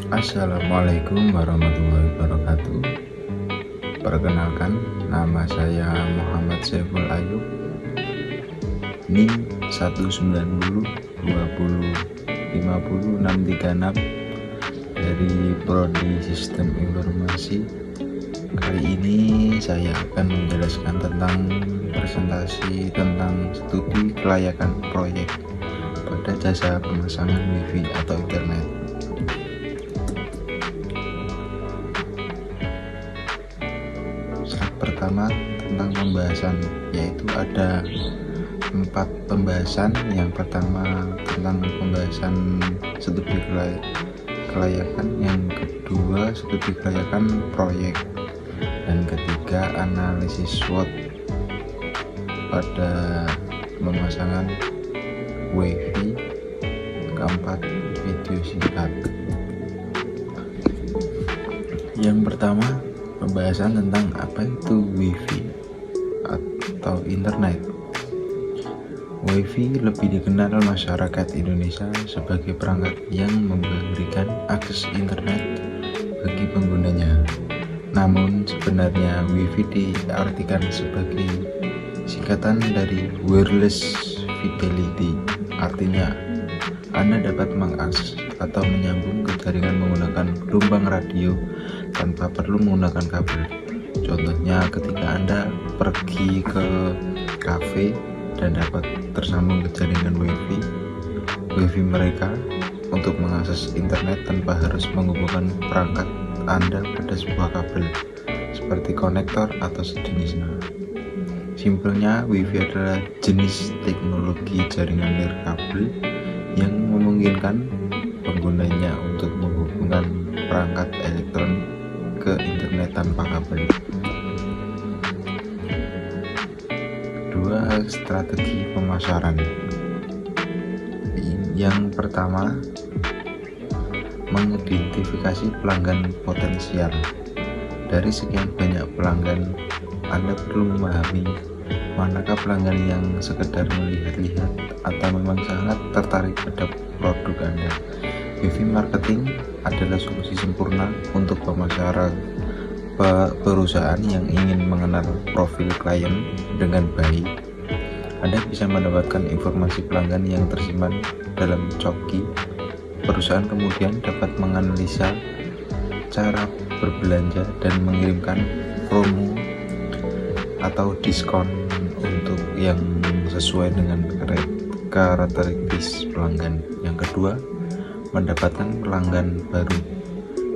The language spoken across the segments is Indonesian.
Assalamualaikum warahmatullahi wabarakatuh. Perkenalkan, nama saya Muhammad Saiful Ayub, NIM 19020500636 dari Prodi Sistem Informasi. Kali ini saya akan menjelaskan tentang presentasi tentang studi kelayakan proyek pada jasa pemasangan WiFi atau internet. Pertama, tentang pembahasan, yaitu ada 4 pembahasan. Yang pertama tentang pembahasan studi kelayakan, yang kedua studi kelayakan proyek, dan ketiga analisis SWOT pada pemasangan WiFi, keempat video singkat. Yang pertama, pembahasan tentang apa itu WiFi atau internet. WiFi lebih dikenal masyarakat Indonesia sebagai perangkat yang memberikan akses internet bagi penggunanya. Namun sebenarnya WiFi diartikan sebagai singkatan dari wireless fidelity. Artinya Anda dapat mengakses atau menyambung ke jaringan menggunakan gelombang radio tanpa perlu menggunakan kabel. Contohnya ketika Anda pergi ke kafe dan dapat tersambung ke jaringan WiFi mereka untuk mengakses internet tanpa harus menghubungkan perangkat Anda pada sebuah kabel seperti konektor atau sejenisnya. Simpelnya, WiFi adalah jenis teknologi jaringan nirkabel yang memungkinkan penggunanya untuk menghubungkan perangkat elektronik ke internet tanpa kabel. Kedua, strategi pemasaran. Yang pertama, mengidentifikasi pelanggan potensial. Dari sekian banyak pelanggan, Anda perlu memahami manakah pelanggan yang sekedar melihat-lihat atau memang sangat tertarik pada produk Anda. WiFi marketing adalah solusi sempurna untuk pemasaran perusahaan yang ingin mengenal profil klien dengan baik. Anda bisa mendapatkan informasi pelanggan yang tersimpan dalam coki. Perusahaan kemudian dapat menganalisa cara berbelanja dan mengirimkan promo atau diskon untuk yang sesuai dengan karakteristik pelanggan. Yang kedua, mendapatkan pelanggan baru.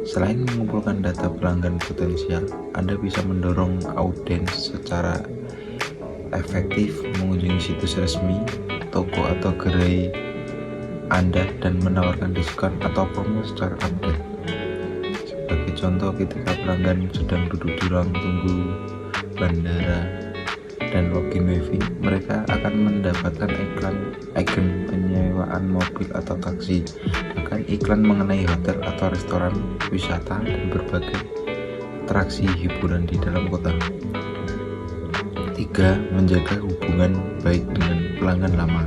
Selain mengumpulkan data pelanggan potensial, Anda bisa mendorong audiens secara efektif mengunjungi situs resmi, toko atau gerai Anda dan menawarkan diskon atau promo secara update. Sebagai contoh, ketika pelanggan sedang duduk di ruang tunggu bandara dan login WiFi, mereka akan mendapatkan iklan penyewaan mobil atau taksi, bahkan iklan mengenai hotel atau restoran wisata dan berbagai atraksi hiburan di dalam kota. 3. Menjaga hubungan baik dengan pelanggan lama.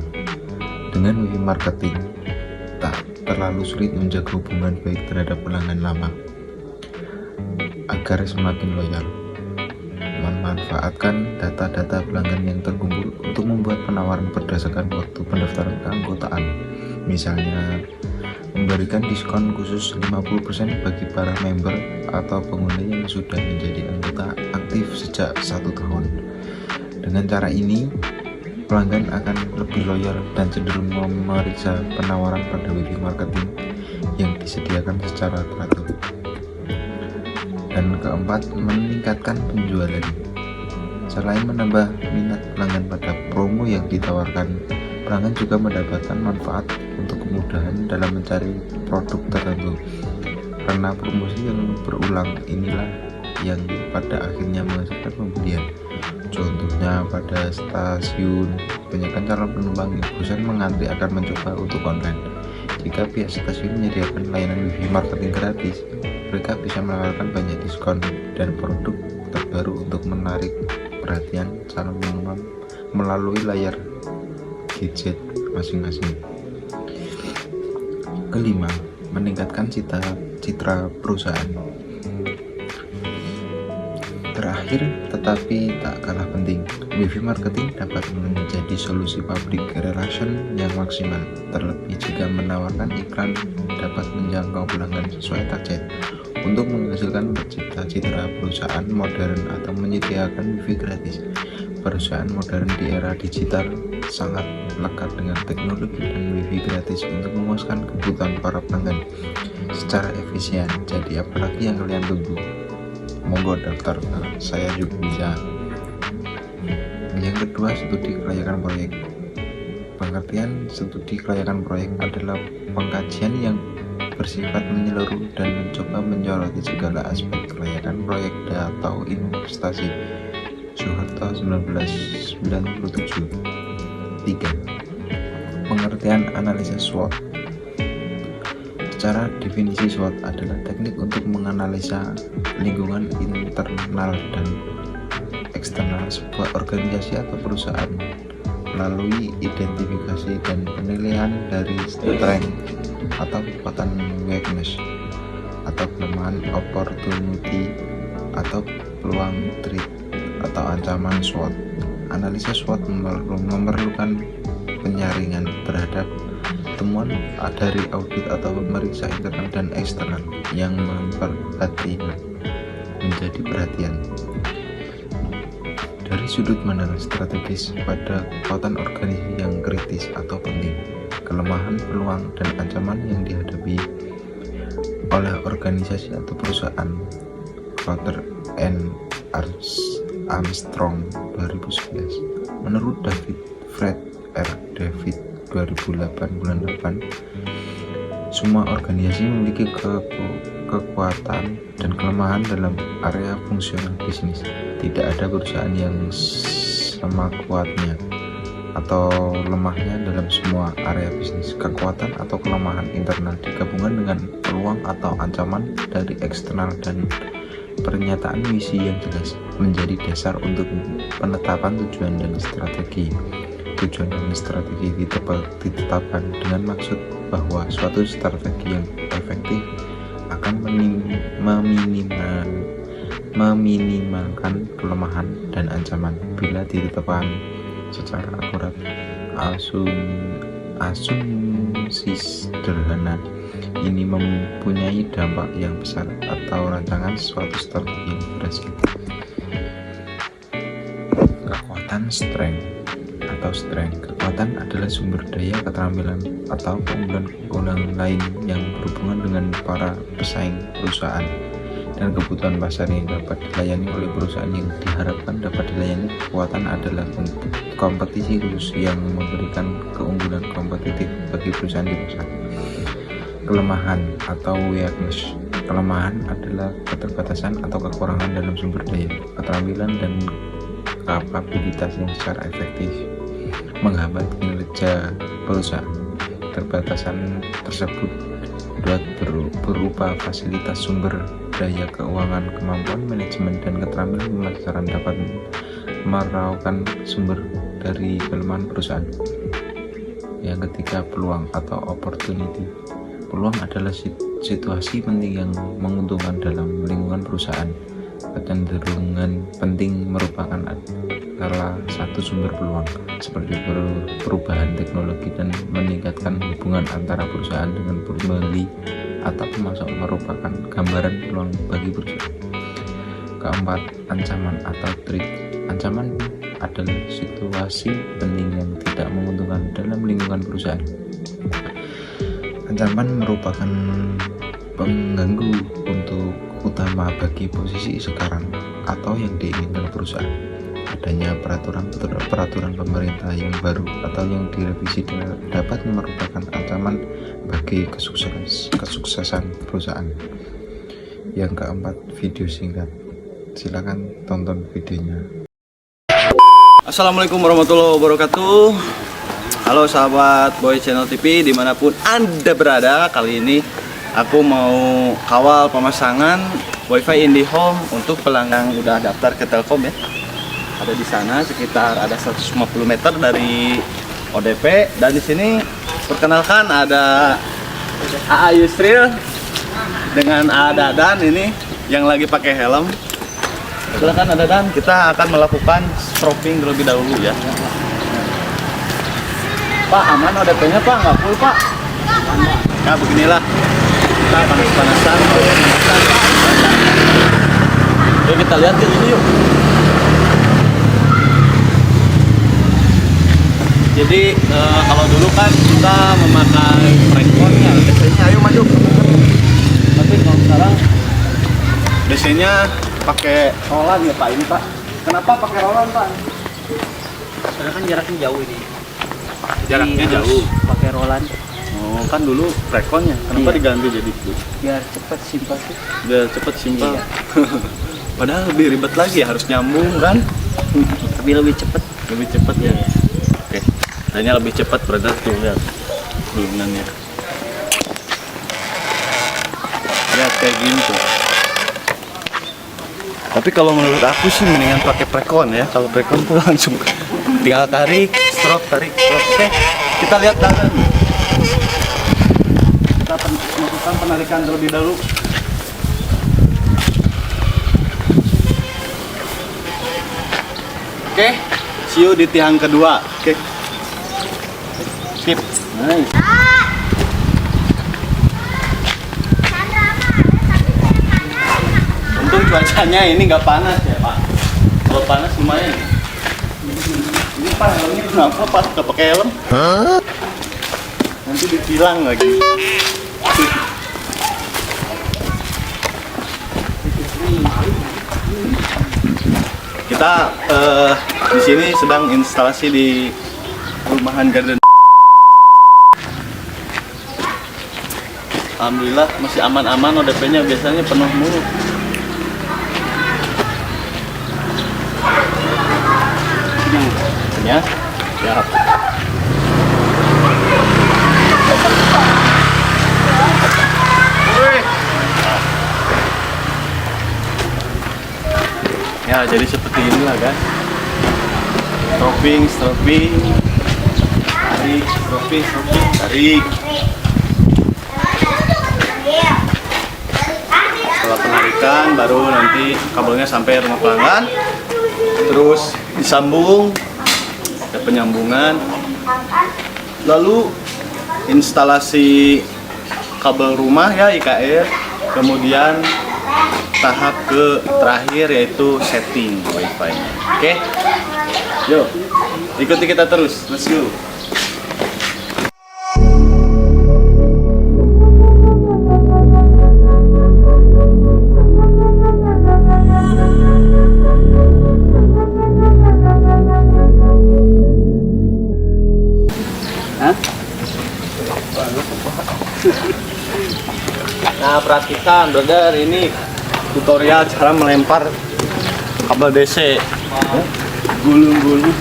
Dengan WiFi marketing, tak terlalu sulit menjaga hubungan baik terhadap pelanggan lama agar semakin loyal. Memanfaatkan data-data pelanggan yang terkumpul untuk membuat penawaran berdasarkan waktu pendaftaran keanggotaan. Misalnya, memberikan diskon khusus 50% bagi para member atau pengguna yang sudah menjadi anggota aktif sejak 1 tahun. Dengan cara ini, pelanggan akan lebih loyal dan cenderung memeriksa penawaran pada WiFi marketing yang disediakan secara teratur. Dan keempat, meningkatkan penjualan. Selain menambah minat pelanggan pada promo yang ditawarkan, pelanggan juga mendapatkan manfaat untuk kemudahan dalam mencari produk tertentu. Karena promosi yang berulang inilah yang pada akhirnya menghasilkan pembelian. Contohnya pada stasiun, kebanyakan calon penumpang yang bosan mengantri akan mencoba untuk online. Jika pihak stasiun menyediakan layanan WiFi marketing gratis, mereka bisa menawarkan banyak diskon dan produk terbaru untuk menarik perhatian calon penumpang melalui layar gadget masing-masing. Kelima, meningkatkan citra perusahaan. Terakhir, tetapi tak kalah penting, WiFi marketing dapat menjadi solusi public relation yang maksimal, terlebih jika menawarkan iklan dapat menjangkau pelanggan sesuai target. Untuk menghasilkan pencipta citra perusahaan modern atau menyediakan WiFi gratis, perusahaan modern di era digital sangat lekat dengan teknologi dan WiFi gratis untuk memuaskan kebutuhan para pelanggan secara efisien. Jadi apalagi yang kalian tunggu? Monggo daftar, saya juga bisa. Yang kedua, studi kelayakan proyek. Pengertian studi kelayakan proyek adalah pengkajian yang bersifat menyeluruh dan mencoba menyoroti segala aspek kelayakan proyek atau investasi. Soeharto 1997. 3. Pengertian analisis SWOT. Secara definisi SWOT adalah teknik untuk menganalisa lingkungan internal dan eksternal sebuah organisasi atau perusahaan melalui identifikasi dan penilaian dari strength atau kekuatan, weakness atau kelemahan, opportunity atau peluang, threat atau ancaman SWOT. Analisis SWOT memerlukan penyaringan terhadap temuan dari audit atau pemeriksa internal dan eksternal yang menjadi perhatian. Dari sudut pandang strategis, pada kekuatan organisasi yang kritis atau penting, kelemahan, peluang, dan ancaman yang dihadapi oleh organisasi atau perusahaan. Crowther and Armstrong 2011. Menurut Fred R. David 2008 bulan 8, semua organisasi memiliki kekuatan dan kelemahan dalam area fungsional bisnis. Tidak ada perusahaan yang sama kuatnya atau lemahnya dalam semua area bisnis. Kekuatan atau kelemahan internal digabungkan dengan peluang atau ancaman dari eksternal dan pernyataan misi yang jelas menjadi dasar untuk penetapan tujuan dan strategi. Tujuan dan strategi ditetapkan dengan maksud bahwa suatu strategi yang efektif akan meminimalkan kelemahan dan ancaman bila ditetapkan secara akurat. Asumsi sederhana ini mempunyai dampak yang besar atau rancangan suatu strategi yang berhasil. Kekuatan, kekuatan adalah sumber daya, keterampilan, atau keunggulan lain yang berhubungan dengan para pesaing perusahaan dan kebutuhan pasar yang dapat dilayani oleh perusahaan yang diharapkan dapat dilayani. Kekuatan adalah kompetisi khusus yang memberikan keunggulan kompetitif bagi perusahaan di pasar. Kelemahan atau weakness. Kelemahan adalah keterbatasan atau kekurangan dalam sumber daya, keterampilan, dan kapabilitas yang secara efektif menghambat kinerja perusahaan. Keterbatasan tersebut berupa fasilitas, sumber daya, keuangan, kemampuan manajemen, dan keterampilan pemasaran dapat meraukan sumber dari kelemahan perusahaan. Yang ketiga, peluang atau opportunity. Peluang adalah situasi penting yang menguntungkan dalam lingkungan perusahaan. Kecenderungan penting merupakan salah satu sumber peluang, seperti perubahan teknologi dan meningkatkan hubungan antara perusahaan dengan pembeli atau pemasok merupakan gambaran peluang bagi perusahaan. Keempat, ancaman atau threat. Ancaman adalah situasi penting yang tidak menguntungkan dalam lingkungan perusahaan. Ancaman merupakan pengganggu utama bagi posisi sekarang atau yang diinginkan perusahaan. Adanya peraturan pemerintah yang baru atau yang direvisi dapat merupakan ancaman bagi kesuksesan perusahaan. Yang keempat, video singkat. Silakan tonton videonya. Assalamualaikum warahmatullahi wabarakatuh. Halo sahabat Boy Channel TV dimanapun Anda berada. Kali ini aku mau kawal pemasangan WiFi IndiHome untuk pelanggan yang udah daftar ke Telkom ya. Ada di sana sekitar ada 150 meter dari ODP, dan di sini perkenalkan ada AA Yusril dengan Dadan ini yang lagi pakai helm. Silakan Dadan, kita akan melakukan stropping terlebih dahulu ya. Pak, aman ODP-nya Pak, nggak full Pak. Nah beginilah, kita panas-panasan. Yuk kita lihat ke ini yuk. Jadi kalau dulu kan kita memakai Precon-nya, DC-nya ayo maju. Tapi kalau sekarang DC-nya pakai Roland ya Pak ini Pak. Kenapa pakai Roland Pak? Karena kan jaraknya jauh ini. Jaraknya Jadi jauh. Pakai Roland Oh kan dulu Precon-nya, kenapa Iya. diganti jadi itu? biar cepet simpel sih. Biar cepet simpel. Iya. Padahal lebih ribet lagi, harus nyambung kan? Tapi lebih cepet. Lebih cepet ya. Iya. Oke, kayaknya lebih cepat brother tuh lihat gulungannya. Lihat kayak gini tuh. Tapi kalau menurut aku sih mendingan pakai Precon ya. Kalau Precon tuh langsung tinggal tarik, stroke, tarik, stroke. Oke, kita lihat dalam. Kita melakukan penarikan terlebih dahulu. Oke, see you di tiang kedua. Oke. Sip. Nice. Untung cuacanya ini nggak panas ya Pak. Kalau panas lumayan. Ini Pak helmnya kenapa Pak nggak pakai helm? Nanti ditilang lagi. Kita di sini sedang instalasi di perumahan Garden. Alhamdulillah masih aman-aman, ODP-nya biasanya penuh mulu. Ya, siap. Ya, jadi seperti inilah guys. Stropping, tarik, stropping, tarik. Setelah penarikan baru nanti kabelnya sampai rumah pelanggan, terus disambung, ada penyambungan, lalu instalasi kabel rumah ya IKR, kemudian tahap ke terakhir yaitu setting wifi. Oke, yuk ikuti kita terus, let's go. Nah perhatikan brother, ini tutorial cara melempar kabel DC. Gulung-gulung.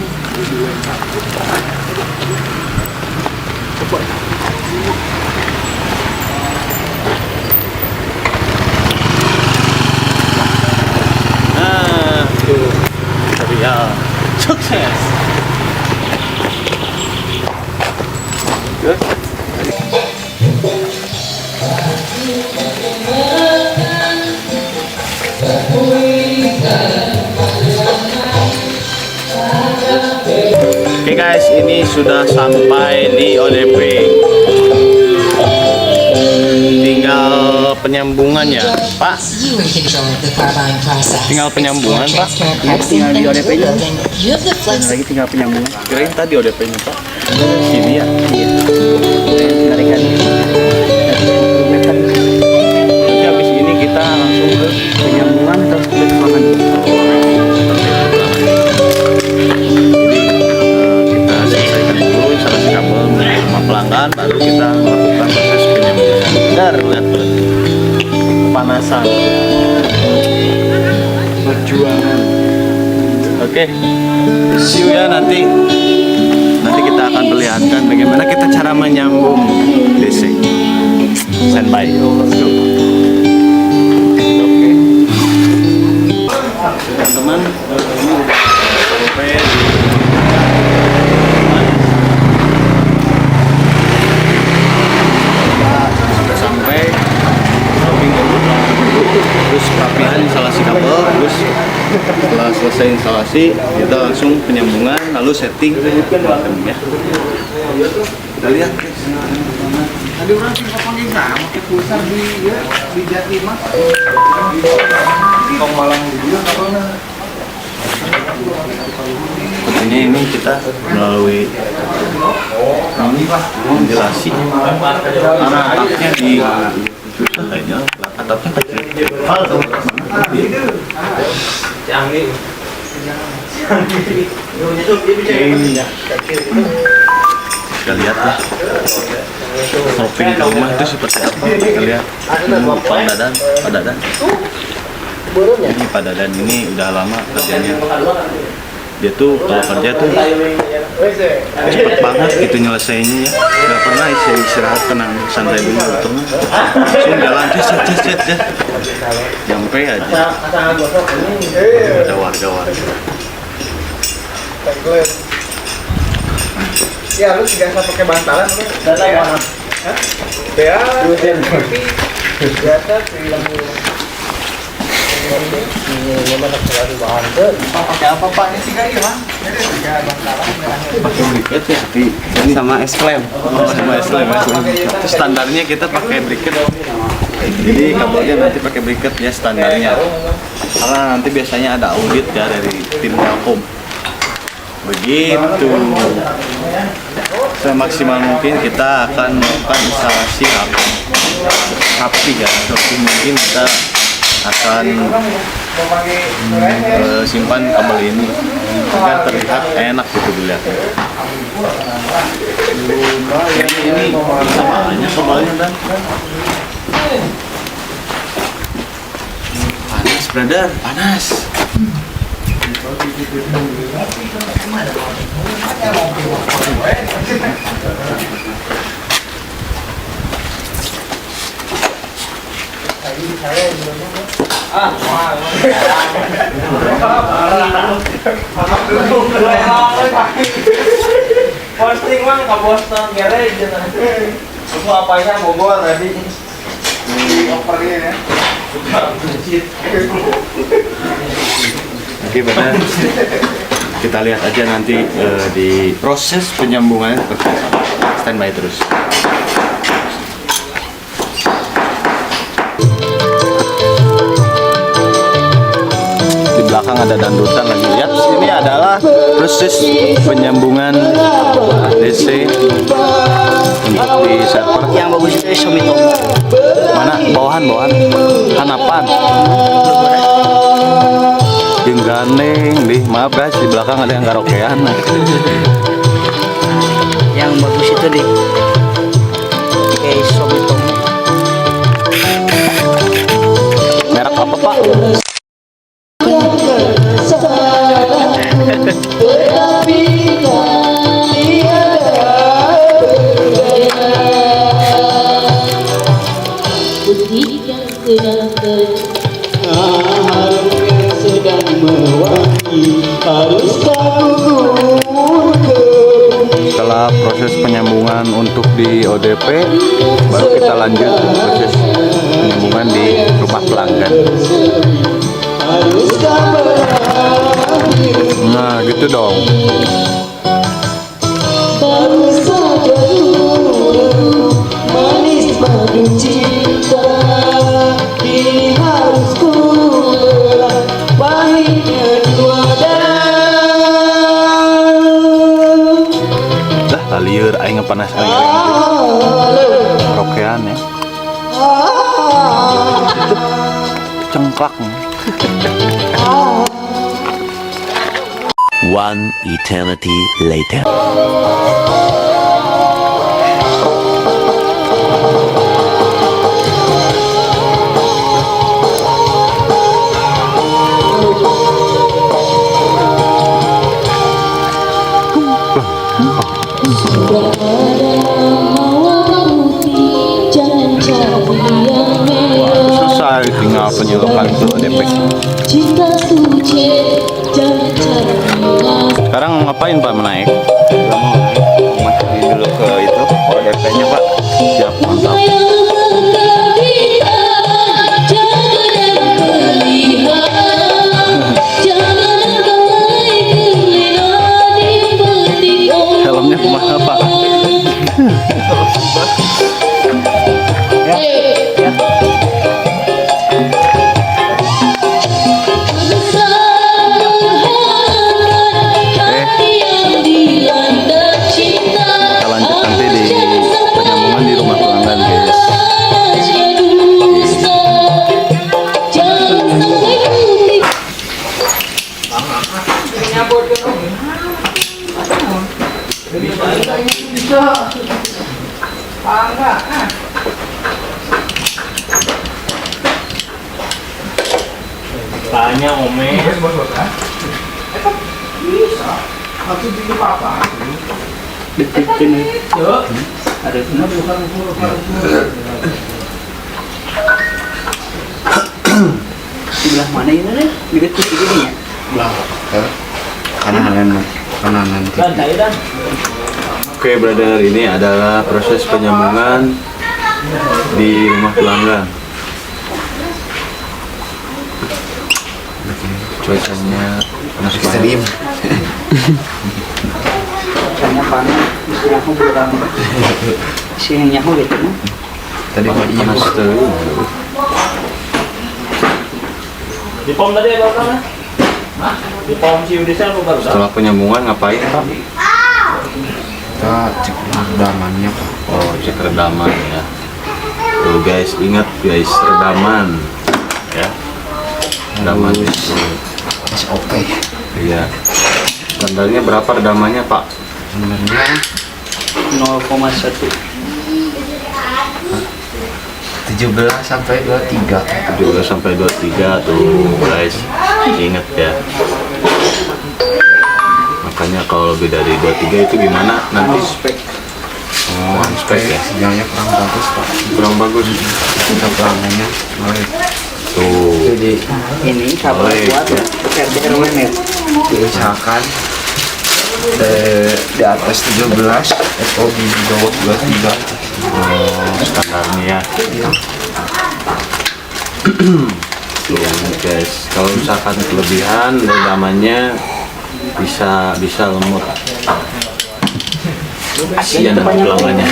Nah tuh tutorial sukses. Good. Oke guys, ini sudah sampai di ODP. Tinggal penyambungannya, Pak. Tinggal penyambungan, Pak. Tinggal di ODP-nya. Lagi tinggal penyambungan. Kirain tadi ODP-nya, Pak. Sini ya. Tarikan Nanti habis ini kita langsung ke penyambungan terus ke ruangan. Kita selesaikan dulu instalasi kabel rumah pelanggan, baru kita melakukan proses penyambungan. Bentar, lihat kepanasan. Perjuangan. Oke, see you ya nanti. Nanti kita akan perlihatkan bagaimana kita cara menyambung DC. Standby. Let's go. Oke. Teman-teman, ini udah sampai di sudah sampai shopping pasti kita langsung penyambungan lalu setting ya. Kita lihat. Tadi orang sih pakai sama pakai pulsar di Jatimah. Kong Malang juga karena tentunya ini kita melalui ventilasi karena atapnya di kayaknya atapnya kecil. Kita lihat lah shopping ke rumah itu seperti apa. Kita lihat Padadan ini Padadan ini udah lama kerjanya. Dia tuh kalau kerja tuh cepet banget gitu nyelesainnya ya, nggak pernah istirahat tenang santai dulu gitu, langsung jalan cet ya, nyampe aja ada warga. ya lu juga pakai bantalan kan? Data ya? Hah? Ya, biasa film pakai apa Pak? Ini tiga ya Bang? Pakai briket ya, Sama es klem. sama SLM. Itu standarnya kita pakai briket. Jadi kabelnya nanti pakai briket ya standarnya. Karena nanti biasanya ada audit ya dari tim Telkom. Begitu. Semaksimal mungkin kita akan melakukan instalasi rapi ya. Tapi mungkin kita akan simpan kabel ini agar terlihat enak gitu dilihatnya. Ini sama aja kabelnya dan panas brother, panas. Posting mah ke Boston garage itu apanya Bogor tadi opernya ya. Oke benar. Kita lihat aja nanti di proses penyambungannya seperti apa. Standby terus. Di belakang ada dandutan lagi. Lihat ini adalah proses penyambungan DC untuk di server. Yang bagus itu Sumitomo. Mana bawahan hanapan. Jeung gandeng di maaf guys di belakang ada yang karaokean. Yang bagus itu di kayak Sumitomo. Merek apa Pak? Setelah proses penyambungan untuk di ODP, baru kita lanjut proses penyambungan di rumah pelanggan. Nah, gitu dong. Liur aing panas rokean ya. Cengklak. One eternity later. Selesai tinggal penyeludupan ke ODP. Sekarang ngapain Pak menaik? Kita mau masukin dulu ke itu ODP-nya Pak. Siap, mantap. Ini kumaha Pak? Kita lanjut nanti di penyambungan di rumah pelanggan guys. Tanya Ome. Deketin. Ada sebelah mana ini nih? Dekat ke sini ya? Kanan Oke brother, ini adalah proses penyambungan di rumah pelanggan. Cuacanya panas banget. Cuacanya panas, isinya aku kurang. Isinya aku gitu nih. Tadi Panas tuh. Di pom tadi apa kan? Di pom si Udisa apa baru? Setelah penyambungan ngapain Pak? kita cek redamannya Pak. Oh, cek redaman ya. Tuh guys, ingat guys, redaman ya. Redaman itu. SOP. Iya. Standarnya berapa redamannya Pak? Sebenarnya 0,1. 17 sampai 23. 17 sampai 23 tuh guys. Ingat ya. Makanya kalau lebih dari 23 itu gimana nanti? Spek. Oh, spek ya. Sinyalnya kurang bagus Pak. Kurang bagus. Kita pelanggannya mulai Tuh. jadi Ini kabel Baik, kuat ya. RDR WMR. diusahakan di atas 17, FOB di bawah 23. Oh, standarnya ya. Tuh guys, kalau misalkan kelebihan redamannya bisa lemot. Kasihan sama pelanggannya.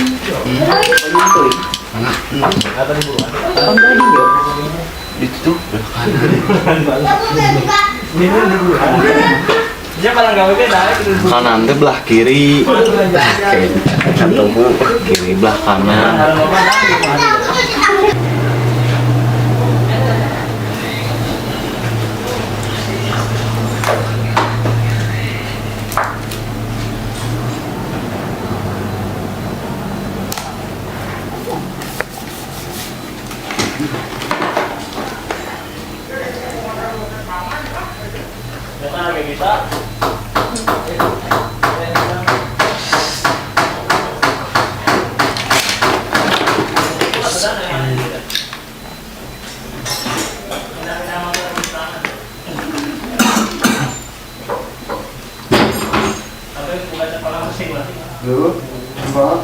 Itu Dia malah gawe beda. Kanan teh belah kiri. Atau kiri belah kanan. Bisa. Dulu, Mbak.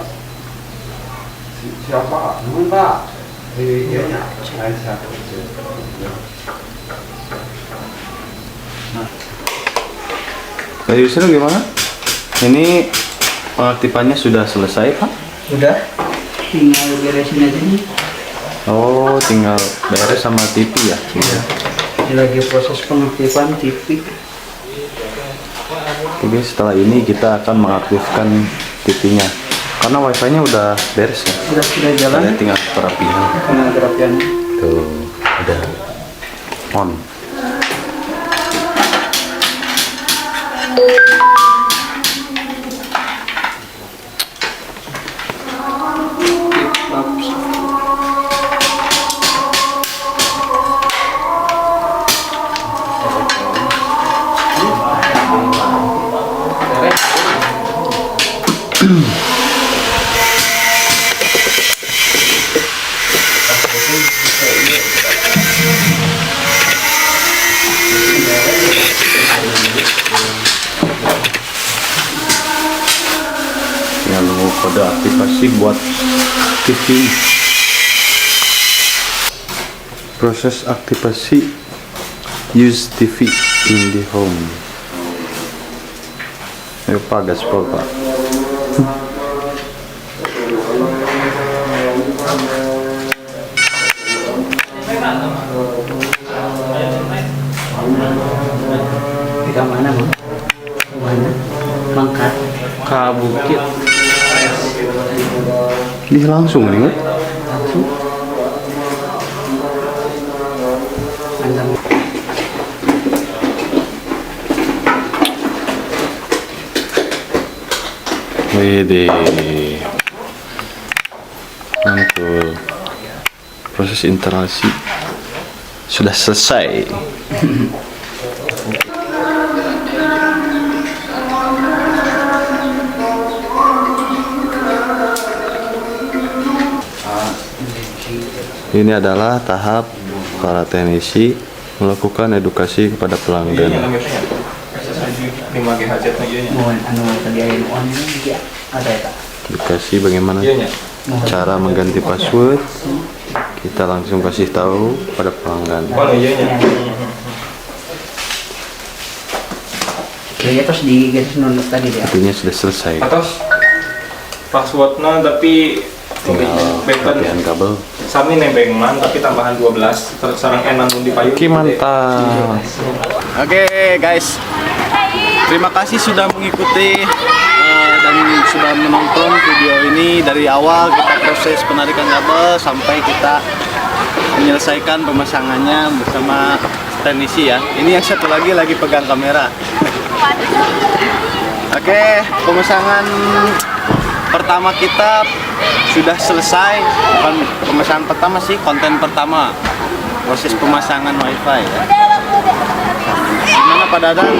Siapa? Mbak. Iya, siapa? Dari Yusril gimana? Ini pengaktifannya sudah selesai Pak? Sudah. Tinggal beresin aja nih. Oh, tinggal beres sama TV ya? Iya. Ini lagi proses pengaktifan TV. Oke, setelah ini kita akan mengaktifkan TV-nya. Karena wifi-nya udah beres ya? Sudah jalan. Ada tinggal perapian. Karena terapiannya. Tuh, udah on. Yang nunggu kode aktivasi buat TV. Proses aktivasi use TV in the home. Ayo Pak, gaspol Pak. Ke mana, Bang? Mana? Mangkat. Ke bukit. Di langsung nih. Langsung. Antang. Wede. Mantul. Proses interaksi sudah selesai. Ini adalah tahap para teknisi melakukan edukasi kepada pelanggan. Mohon anu tadi aya on ini ada ya, Kak? Edukasi bagaimana cara mengganti password. Kita langsung kasih tahu pada pelanggan. Ya terus di garis nunuk tadi dia. Artinya sudah selesai. Atas passwordnya tapi Tinggal latihan kabel. sami nembeng man tapi tambahan 12 terus sarang enan di payung. Oke, mantap. Oke guys, terima kasih sudah mengikuti dan sudah menonton video ini dari awal kita proses penarikan kabel sampai kita menyelesaikan pemasangannya bersama teknisi ya. Ini yang satu lagi pegang kamera. Oke, pemasangan pertama kita sudah selesai. Bukan pemasangan pertama sih, konten pertama proses pemasangan wifi ya. Gimana Pak Dadang?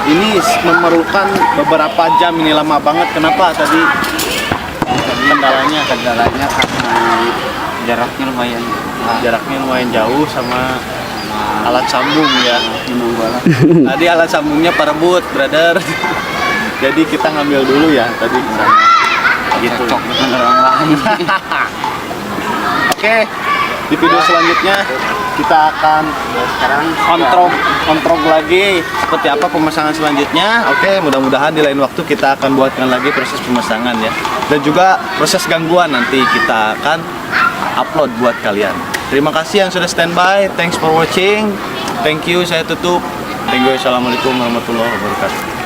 Ini memerlukan beberapa jam, ini lama banget. Kenapa tadi kendalanya karena jaraknya lumayan jauh sama alat sambung ya. Tadi alat sambungnya parebut, brother. Jadi kita ngambil dulu ya tadi gitu. Oke, di video selanjutnya kita akan kontrol lagi seperti apa pemasangan selanjutnya. Oke, mudah-mudahan di lain waktu kita akan buatkan lagi proses pemasangan ya. Dan juga proses gangguan nanti kita akan upload buat kalian. Terima kasih yang sudah standby. Thanks for watching. Thank you. Saya tutup. Thank you. Assalamualaikum warahmatullahi wabarakatuh.